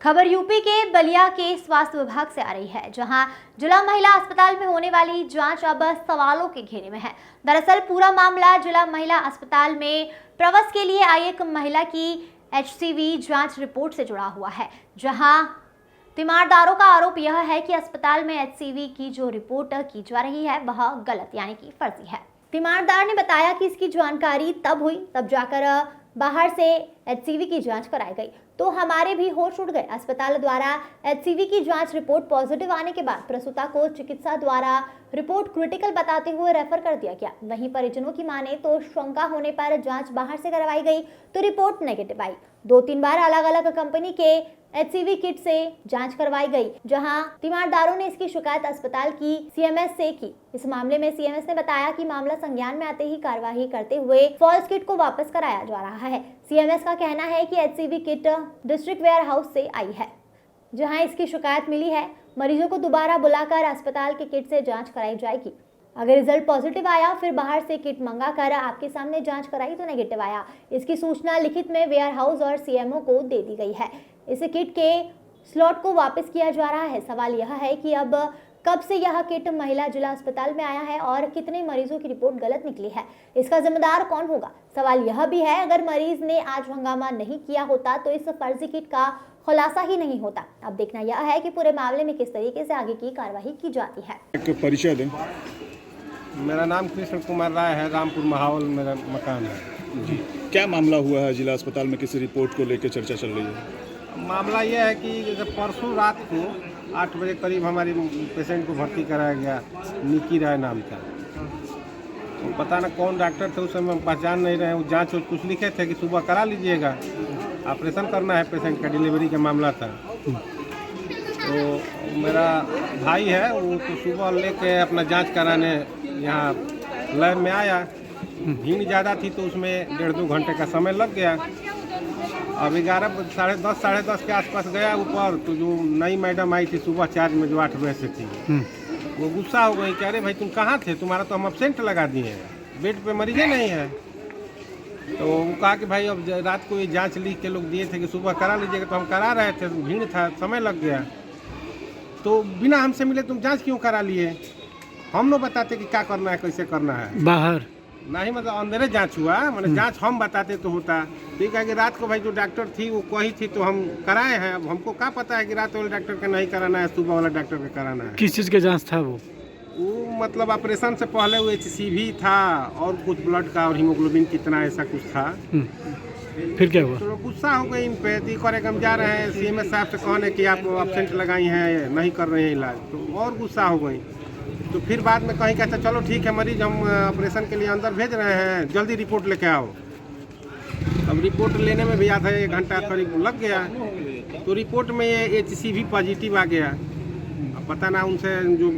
खबर यूपी के बलिया के स्वास्थ्य विभाग से आ रही है, जहां जिला महिला अस्पताल में होने वाली जांच अब सवालों के घेरे में है। दरअसल पूरा मामला जिला महिला अस्पताल में प्रवास के लिए आई एक महिला की HCV जांच रिपोर्ट से जुड़ा हुआ है, जहां तीमारदारों का आरोप यह है कि अस्पताल में HCV की जो रिपोर्ट की जा रही है वह गलत यानी कि फर्जी है। तीमारदार ने बताया कि इसकी जानकारी तब हुई तब जाकर बाहर से HCV की जांच कराई गई तो हमारे भी होश उड़ गए। अस्पताल द्वारा HCV की जांच रिपोर्ट पॉजिटिव आने के बाद प्रसूता को चिकित्सा द्वारा रिपोर्ट क्रिटिकल बताते हुए रेफर कर दिया गया। वहीं परिजनों की माने तो शंका होने पर जांच बाहर से करवाई गई तो रिपोर्ट नेगेटिव आई। 2-3 बार अलग अलग कंपनी के HCV किट से जांच करवाई गई, जहां तीमारदारों ने इसकी शिकायत अस्पताल की CMS से की। इस मामले में CMS ने बताया कि मामला संज्ञान में आते ही कार्यवाही करते हुए फॉल्स किट को वापस कराया जा रहा है। CMS का कहना है कि HCV kit district warehouse से आई है, जहां इसकी शिकायत मिली है। मरीजों को दोबारा बुलाकर अस्पताल के किट से जांच कराई जाएगी। अगर रिजल्ट पॉजिटिव आया फिर बाहर से किट मंगाकर आपके सामने जांच कराई तो नेगेटिव आया। इसकी सूचना लिखित में वेयर हाउस और CMO को दे दी गई है। इस किट के स्लॉट को वापस किया जा रहा है। सवाल यह है कि अब कब से यह किट महिला जिला अस्पताल में आया है और कितने मरीजों की रिपोर्ट गलत निकली है, इसका जिम्मेदार कौन होगा। सवाल यह भी है, अगर मरीज ने आज हंगामा नहीं किया होता तो इस फर्जी किट का खुलासा ही नहीं होता। अब देखना यह है कि पूरे मामले में किस तरीके से आगे की कार्यवाही की जाती है। एक परिचय दें। मेरा नाम कृष्ण कुमार राय है, रामपुर महावल मेरा मकान है। जी, क्या मामला हुआ है जिला अस्पताल में, किसी रिपोर्ट को लेकर चर्चा चल रही है? मामला यह है कि जैसे परसों रात को 8 बजे करीब हमारी पेशेंट को भर्ती कराया गया, निकी राय नाम का। तो पता ना कौन डॉक्टर थे, उस समय हम पहचान नहीं रहे। वो जाँच कुछ लिखे थे कि सुबह करा लीजिएगा, ऑपरेशन करना है पेशेंट का, डिलीवरी का मामला था। तो मेरा भाई है वो तो सुबह लेके अपना जांच कराने यहाँ लैब में आया। भीड़ ज़्यादा थी तो उसमें 1.5-2 घंटे का समय लग गया। अब 11 साढ़े 10 के आसपास गया ऊपर, तो जो नई मैडम आई थी सुबह चार्ज में, जो 8 बजे से थी, वो गुस्सा हो गई कि अरे भाई तुम कहाँ थे, तुम्हारा तो हम एब्सेंट लगा दिए, बेड पे मरीजे नहीं है। तो वो कहा कि भाई अब रात को ये जांच लिख के लोग दिए थे कि सुबह करा लीजिएगा, तो हम करा रहे थे, भीड़ था, समय लग गया। तो बिना हमसे मिले तुम जांच क्यों करा लिए? हम लोग बताते कि क्या करना है, कैसे करना है। बाहर नहीं, मतलब अंदर जांच हुआ, मतलब जांच हम बताते तो होता। ठीक है कि रात को भाई जो डॉक्टर थी वो कही थी तो हम कराए हैं। अब हमको क्या पता है कि रात वाले डॉक्टर का नहीं कराना है, सुबह वाला डॉक्टर का कराना है। किस चीज़ के जांच था वो? मतलब ऑपरेशन से पहले वो HCV था और कुछ ब्लड का और हीमोग्लोबिन कितना ऐसा कुछ था। फिर क्या हुआ? तो गुस्सा हो गई इन पे। करे हम जा रहे हैं CMS साहब से कहने कि आप एब्सेंट लगाई हैं, नहीं कर रहे हैं इलाज, तो और गुस्सा हो गई। तो फिर बाद में कहीं कहते चलो ठीक है, मरीज हम ऑपरेशन के लिए अंदर भेज रहे हैं, जल्दी रिपोर्ट लेके आओ। अब रिपोर्ट लेने में भी आधा 1 घंटा करीब लग गया। तो रिपोर्ट में ये HCV पॉजिटिव आ गया। अब पता ना उनसे जो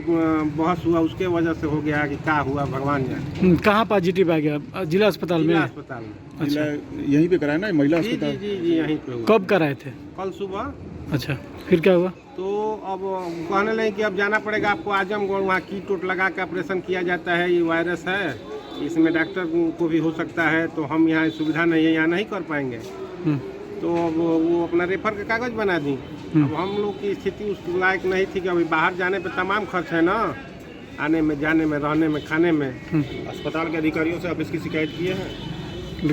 बहस हुआ उसके वजह से हो गया कि क्या हुआ भगवान जाने। कहाँ पॉजिटिव आ गया? जिला अस्पताल में? जिला अस्पताल में। अच्छा, यहीं पे कराया ना, महिला जी अस्पताल? जी यहीं पे हुआ। कब कराए थे? कल सुबह। अच्छा, फिर क्या हुआ? तो अब कहने लगे कि अब जाना पड़ेगा आपको आजमगढ़, वहाँ कीट टोट लगा के ऑपरेशन किया जाता है, ये वायरस है, इसमें डॉक्टर को भी हो सकता है, तो हम यहाँ सुविधा नहीं है, यहाँ नहीं कर पाएंगे। तो अब वो अपना रेफर का कागज़ बना दी। अब हम लोग की स्थिति उस लायक नहीं थी कि अभी बाहर जाने पे तमाम खर्च है ना, आने में, जाने में, रहने में, खाने में। अस्पताल के अधिकारियों से आप इसकी शिकायत किए हैं?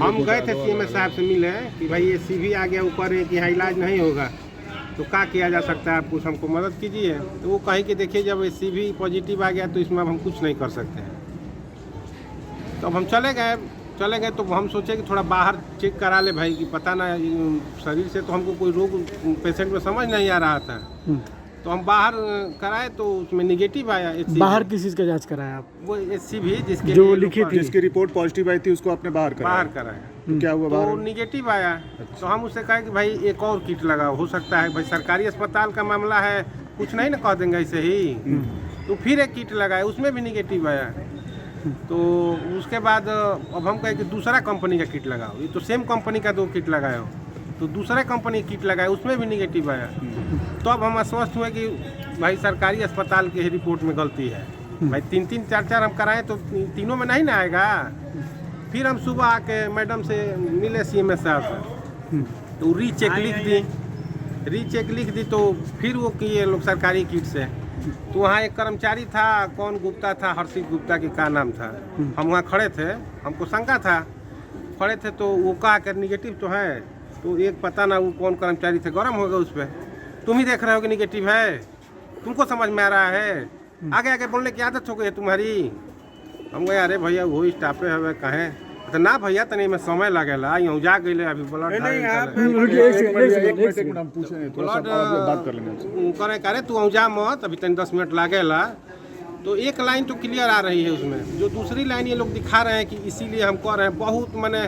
हम गए थे CMS साहब से मिले कि भाई ये CV आ गया ऊपर है कि यहाँ इलाज नहीं होगा, तो क्या किया जा सकता है, आप कुछ हमको मदद कीजिए। तो वो कहीं कि देखिए जब CV पॉजिटिव आ गया तो इसमें अब हम कुछ नहीं कर सकते हैं। तो अब हम चले गए तो हम सोचे कि थोड़ा बाहर चेक करा ले भाई, कि पता ना शरीर से तो हमको कोई रोग पेशेंट में समझ नहीं आ रहा था। तो हम बाहर कराए तो उसमें निगेटिव आया। बाहर किस चीज़ का जांच कराया आप? वो HCV जिसके जो लिखी थी, जिसकी रिपोर्ट पॉजिटिव आई थी उसको आपने बाहर कराया। तो क्या हुआ तो बाहर? निगेटिव आया। तो हम उससे कहे कि भाई एक और किट लगाओ, हो सकता है भाई सरकारी अस्पताल का मामला है, कुछ नहीं ना कह देंगे ऐसे ही। तो फिर एक किट लगाए, उसमें भी निगेटिव आया। तो उसके बाद अब हम कहे कि दूसरा कंपनी का किट लगाओ, ये तो सेम कंपनी का 2 किट लगाए हो। तो दूसरे कंपनी किट लगाए, उसमें भी निगेटिव आया। तो अब हम आश्वस्त हुए कि भाई सरकारी अस्पताल की रिपोर्ट में गलती है। भाई 3-3, 4-4 हम कराएं तो तीनों में नहीं ना आएगा। फिर हम सुबह आके मैडम से मिले CMS साहब से, तो रीचेक लिख दी रीचेक लिख दी तो फिर वो किए लोग सरकारी किट से। तो वहाँ एक कर्मचारी था, कौन गुप्ता था, हर्षित गुप्ता की क्या नाम था, हम वहाँ खड़े थे, हमको शंका था, खड़े थे तो वो कहा कि निगेटिव तो है। तो एक पता ना वो कौन कर्मचारी थे, गरम हो गया उस पर, तुम ही देख रहे हो कि निगेटिव है, तुमको समझ में आ रहा है, आगे आगे बोलने की आदत हो गई है तुम्हारी। हम गए अरे भैया वो स्टाफे है कहें तो ना भैया तनी में समय लगेला, यूँ जा गई अभी ब्लड रुकिए, एक सेकंड, हम पूछे थोड़ा सा आप बात कर लेंगे आपसे। करे करे तू जा मत, अभी तनी 10 मिनट लागेला। तो एक लाइन तो क्लियर आ रही है उसमें, जो दूसरी लाइन ये लोग दिखा रहे हैं कि इसीलिए हम कह रहे हैं, बहुत मैंने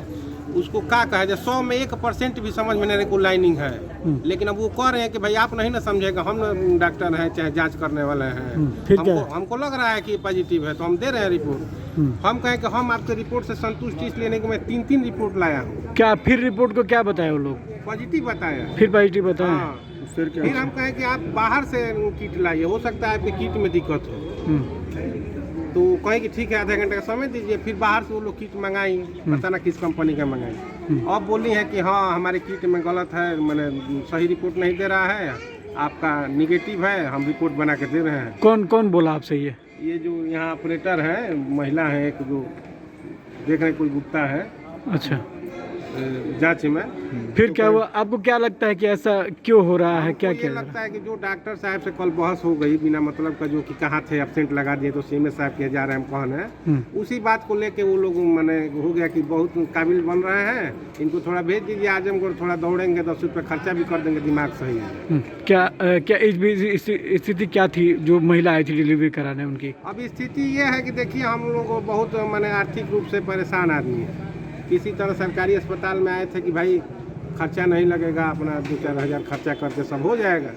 उसको क्या कहा जाए, 100 में 1% भी समझ में नहीं को लाइनिंग है। लेकिन अब वो कह रहे हैं कि भाई आप नहीं ना समझेगा, हम डॉक्टर हैं चाहे जांच करने वाले हैं, फिर क्या है? हमको लग रहा है कि पॉजिटिव है तो हम दे रहे हैं रिपोर्ट। हम कहें कि हम आपके रिपोर्ट से संतुष्ट इसलिए नहीं कि मैं 3 रिपोर्ट लाया हूँ। क्या फिर रिपोर्ट को क्या बताया वो लोग? पॉजिटिव बताया, फिर पॉजिटिव बताया? हाँ। फिर हम कहें कि आप बाहर से किट लाइए, हो सकता है आपके किट में दिक्कत हो। तो कहें कि ठीक है, आधा घंटे का समय दीजिए। फिर बाहर से वो लोग किट मंगाई, पता ना किस कंपनी का मंगाई। अब बोली है कि हाँ हमारे किट में गलत है, मैंने सही रिपोर्ट नहीं दे रहा है, आपका निगेटिव है, हम रिपोर्ट बना के दे रहे हैं। कौन कौन बोला आपसे ये जो यहाँ ऑपरेटर है, महिला है एक, जो देख रहे कोई गुप्ता है अच्छा, जांच में। फिर क्या हुआ? आपको क्या लगता है कि ऐसा क्यों हो रहा है? क्या ये क्या लगता है कि जो डॉक्टर साहब से कल बहस हो गई बिना मतलब का, जो कि कहाँ थे, एब्सेंट लगा दिए तो सीएमएस साहब के जा रहे हैं, हम कौन है, उसी बात को लेके वो लोग मैंने हो गया कि बहुत काबिल बन रहे हैं, इनको थोड़ा भेज दीजिए आजमगढ़, थोड़ा दौड़ेंगे, 10 रुपये खर्चा भी कर देंगे, दिमाग सही है। क्या इस स्थिति क्या थी जो महिला आई थी डिलीवरी कराने उनकी? अब स्थिति ये है कि देखिए हम लोग बहुत मैंने आर्थिक रूप से परेशान आदमी है। किसी तरह सरकारी अस्पताल में आए थे कि भाई खर्चा नहीं लगेगा, अपना 2-4 हज़ार खर्चा करके सब हो जाएगा।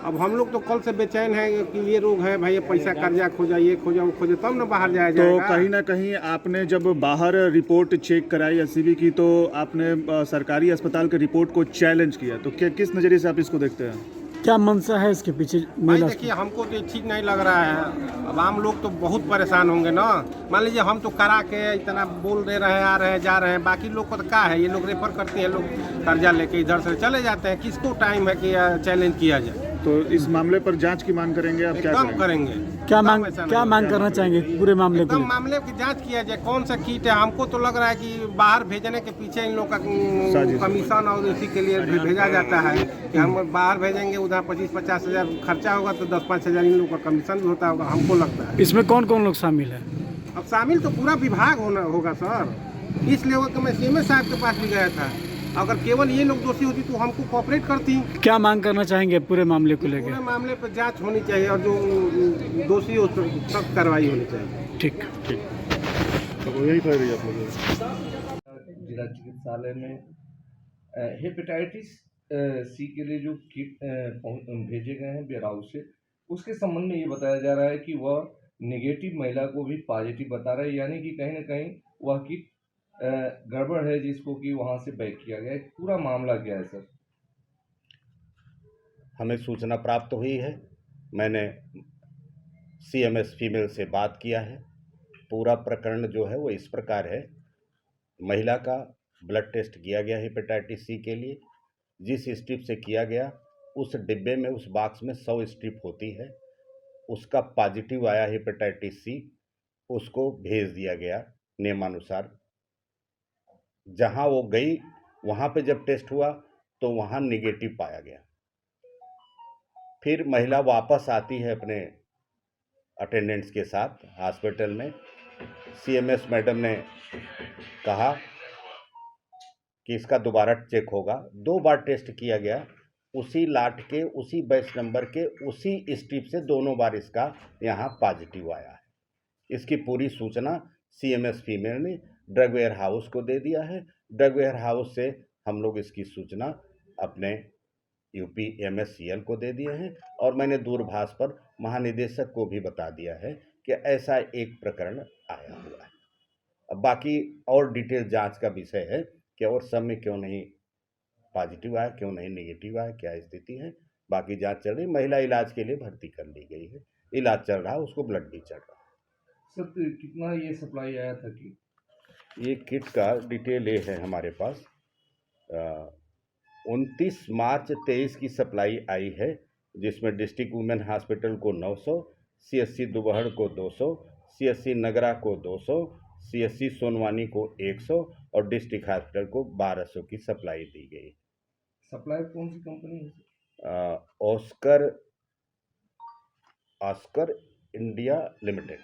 अब हम लोग तो कल से बेचैन है कि ये रोग है भाई, पैसा कर्जा खोजा, ये खोजा वो खोजे, तब ना बाहर जाया जाएगा। तो कहीं ना कहीं आपने जब बाहर रिपोर्ट चेक कराई एससीबी की, तो आपने सरकारी अस्पताल के रिपोर्ट को चैलेंज किया, तो किस नज़रिए से आप इसको देखते हैं? क्या मंशा है इसके पीछे? भाई देखिए हमको तो ये ठीक नहीं लग रहा है। अब आम लोग तो बहुत परेशान होंगे ना। मान लीजिए हम तो करा के इतना बोल दे रहे हैं, आ रहे हैं, जा रहे हैं, बाकी लोग को तो क्या है, ये लोग रेफर करते हैं, लोग कर्जा लेके इधर से चले जाते हैं। किसको टाइम है कि चैलेंज किया जाए? तो इस मामले पर जांच की मांग करेंगे आप? क्या एकदम करेंगे। क्या मांग करना चाहेंगे पूरे मामले को? एकदम मामले की जांच किया जाए, कौन सा किट है। हमको तो लग रहा है कि बाहर भेजने के पीछे इन लोग का कमीशन और इसी के लिए भेजा जाता है कि हम बाहर भेजेंगे, उधर 25-50 हज़ार खर्चा होगा तो 10-5 हज़ार इन लोग का कमीशन भी होता होगा, हमको लगता है। इसमें कौन कौन लोग शामिल है? अब शामिल तो पूरा विभाग होगा सर, इसलिए वो मैं सीएमएस साहब के पास भी गया था। अगर केवल ये लोग दोषी होती तो हमको कोऑपरेट करती। क्या मांग करना चाहेंगे पूरे मामले को लेकर? पूरे मामले पर जांच होनी चाहिए और जो दोषी हो उस पर सख्त कार्रवाई होनी चाहिए। ठीक। तो यही कह रही है आप लोग? जिला चिकित्सालय में हेपेटाइटिस सी के लिए जो किट भेजे गए हैं वेयरहाउस से, उसके संबंध में ये बताया जा रहा है कि वह नेगेटिव महिला को भी पॉजिटिव बता रहा है, यानी कि कहीं ना कहीं वह किट गड़बड़ है, जिसको कि वहां से बैक किया गया है। पूरा मामला क्या है सर? हमें सूचना प्राप्त हुई है, मैंने सीएमएस फीमेल से बात किया है। पूरा प्रकरण जो है वो इस प्रकार है, महिला का ब्लड टेस्ट किया गया हेपेटाइटिस सी के लिए, जिस स्ट्रिप से किया गया उस डिब्बे में, उस बॉक्स में 100 स्ट्रिप होती है, उसका पॉजिटिव आया हेपेटाइटिस सी, उसको भेज दिया गया नियमानुसार। जहां वो गई वहां पे जब टेस्ट हुआ तो वहां निगेटिव पाया गया। फिर महिला वापस आती है अपने अटेंडेंट्स के साथ हॉस्पिटल में। सीएमएस मैडम ने कहा कि इसका दोबारा चेक होगा। 2 बार टेस्ट किया गया, उसी लाट के, उसी बैच नंबर के, उसी स्ट्रिप से दोनों बार इसका यहाँ पॉजिटिव आया है। इसकी पूरी सूचना सीएमएस फीमेल ने ड्रग वेयर हाउस को दे दिया है। ड्रग वेयर हाउस से हम लोग इसकी सूचना अपने यूपी एमएससीएल को दे दिए हैं और मैंने दूरभाष पर महानिदेशक को भी बता दिया है कि ऐसा एक प्रकरण आया हुआ है। अब बाकी और डिटेल जांच का विषय है कि और सब में क्यों नहीं पॉजिटिव आया, क्यों नहीं नेगेटिव आया, क्या स्थिति है, बाकी जांच चल रही। महिला इलाज के लिए भर्ती कर ली गई है, इलाज चल रहा है, उसको ब्लड भी चल रहा है। सर कितना ये सप्लाई आया था कि ये किट का डिटेल ये है हमारे पास, 29 मार्च 23 की सप्लाई आई है, जिसमें डिस्ट्रिक्ट वुमेन हॉस्पिटल को 900, CSC दुबहड़ को 200, CSC नगरा को 200, CSC सोनवानी को 100 और डिस्ट्रिक्ट हॉस्पिटल को 1200 की सप्लाई दी गई। सप्लाई कौन सी कंपनी है? Oscar India Limited,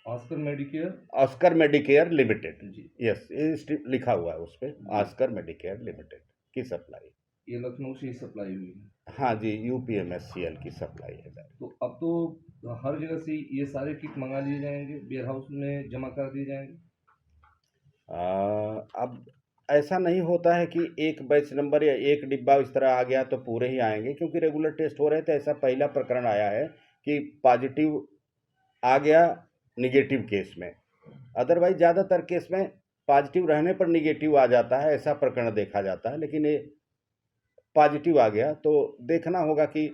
Oscar Medicare Limited जी। यस, ये लिखा हुआ है उस पर, ऑस्कर मेडिकेयर लिमिटेड की सप्लाई। ये लखनऊ से ही सप्लाई हुई है। हाँ जी, UPMSCL की सप्लाई है सर। तो अब तो हर जगह से ये सारे किट मंगा लिए जाएंगे, वेयर हाउस में जमा कर दिए जाएंगे। अब ऐसा नहीं होता है कि एक बैच नंबर या एक डिब्बा इस तरह आ गया तो पूरे ही आएंगे, क्योंकि रेगुलर टेस्ट हो रहे थे। ऐसा पहला प्रकरण आया है कि पॉजिटिव आ गया निगेटिव केस में, अदरवाइज ज़्यादातर केस में पॉजिटिव रहने पर निगेटिव आ जाता है, ऐसा प्रकरण देखा जाता है। लेकिन ये पॉजिटिव आ गया तो देखना होगा कि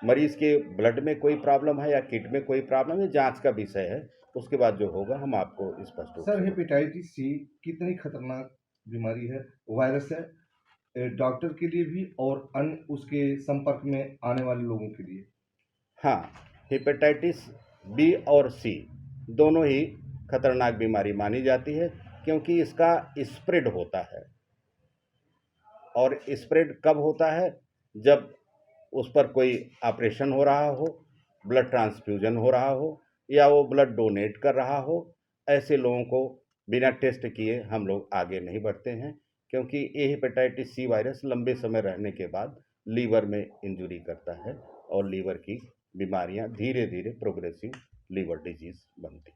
मरीज़ के ब्लड में कोई प्रॉब्लम है या किट में कोई प्रॉब्लम है, जांच का विषय है। उसके बाद जो होगा हम आपको स्पष्ट रूप से। सर, हेपेटाइटिस सी कितनी खतरनाक बीमारी है, वायरस है, डॉक्टर के लिए भी और अन्य उसके संपर्क में आने वाले लोगों के लिए? हाँ, हेपेटाइटिस B और C दोनों ही खतरनाक बीमारी मानी जाती है, क्योंकि इसका स्प्रेड होता है। और स्प्रेड कब होता है? जब उस पर कोई ऑपरेशन हो रहा हो, ब्लड ट्रांसफ्यूजन हो रहा हो या वो ब्लड डोनेट कर रहा हो। ऐसे लोगों को बिना टेस्ट किए हम लोग आगे नहीं बढ़ते हैं, क्योंकि ये हेपेटाइटिस C वायरस लंबे समय रहने के बाद लीवर में इंजुरी करता है और लीवर की बीमारियां धीरे धीरे प्रोग्रेसिव लीवर डिजीज बनती।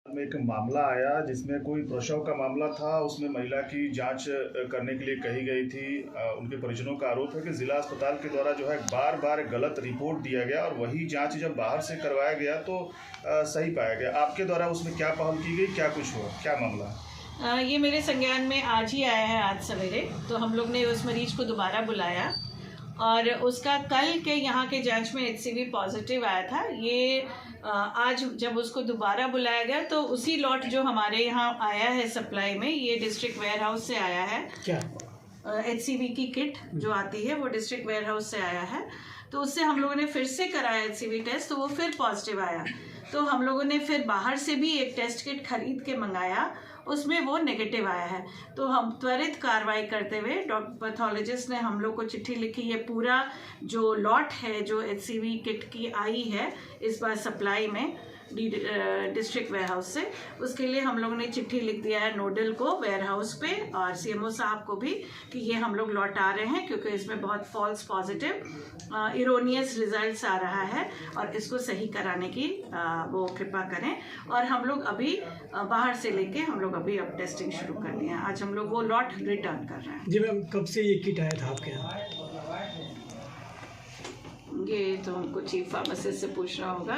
में एक मामला आया जिसमें कोई प्रसव का मामला था, उसमें महिला की जांच करने के लिए कही गई थी। उनके परिजनों का आरोप है कि जिला अस्पताल के द्वारा जो है बार बार गलत रिपोर्ट दिया गया और वही जांच जब बाहर से करवाया गया तो सही पाया गया। आपके द्वारा उसमें क्या पहल की गई, क्या कुछ हुआ, क्या मामला? ये मेरे संज्ञान में आज ही आया है, आज सवेरे। तो हम लोग ने उस मरीज को दोबारा बुलाया और उसका कल के यहाँ के जांच में HCV पॉजिटिव आया था। ये आज जब उसको दोबारा बुलाया गया तो उसी लॉट जो हमारे यहाँ आया है सप्लाई में, ये डिस्ट्रिक्ट वेयर हाउस से आया है। क्या HCV की किट जो आती है वो डिस्ट्रिक्ट वेयर हाउस से आया है। तो उससे हम लोगों ने फिर से कराया HCV टेस्ट, तो वो फिर पॉजिटिव आया। तो हम लोगों ने फिर बाहर से भी एक टेस्ट किट खरीद के मंगाया, उसमें वो नेगेटिव आया है। तो हम त्वरित कार्रवाई करते हुए डॉक्टर पैथोलॉजिस्ट ने हम लोग को चिट्ठी लिखी। ये पूरा जो लॉट है जो HCV किट की आई है इस बार सप्लाई में डिस्ट्रिक्ट वेयर हाउस से, उसके लिए हम लोगों ने चिट्ठी लिख दिया है नोडल को वेयर हाउस पे और CMO साहब को भी कि ये हम लोग लौट आ रहे हैं, क्योंकि इसमें बहुत फॉल्स पॉजिटिव इरोनियस रिजल्ट्स आ रहा है और इसको सही कराने की वो कृपा करें। और हम लोग अभी बाहर से लेके हम लोग अभी अब टेस्टिंग शुरू कर दिए हैं। आज हम लोग वो लॉट रिटर्न कर रहे हैं। जी मैम, कब से ये किट आया था आपके यहाँ? ये तो उनको चीफ फार्मासिस्ट से पूछना होगा।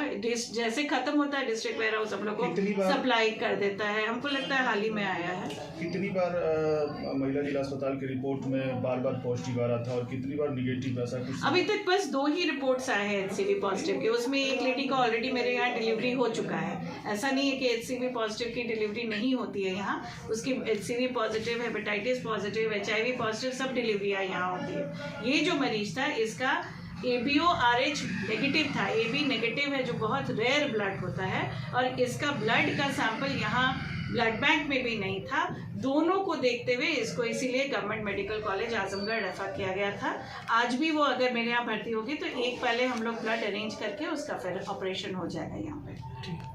जैसे खत्म होता है डिस्ट्रिक्ट वेयर हाउस हम लोग को सप्लाई कर देता है। हमको लगता है हाल ही में आया है। कितनी बार महिला जिला अस्पताल की रिपोर्ट में बार बार पॉजिटिव आ रहा था और कितनी बार निगेटिव, ऐसा कुछ? अभी तक बस 2 ही रिपोर्ट्स आए हैं HCV पॉजिटिव के। उसमें एक लेडी का ऑलरेडी मेरे यहाँ डिलीवरी हो चुका है। ऐसा नहीं है कि HCV पॉजिटिव की डिलीवरी नहीं होती है यहाँ। उसकी HCV positive, hepatitis positive, HIV positive सब डिलीवरियाँ यहाँ होती है। ये जो मरीज था इसका ABO-RH नेगेटिव था। AB नेगेटिव है जो बहुत रेयर ब्लड होता है और इसका ब्लड का सैंपल यहाँ ब्लड बैंक में भी नहीं था। दोनों को देखते हुए इसको इसीलिए government medical college Azamgarh refer किया गया था। आज भी वो अगर मेरे यहाँ भर्ती होगी तो एक पहले हम लोग ब्लड अरेंज करके उसका फिर ऑपरेशन हो जाएगा यहाँ पे।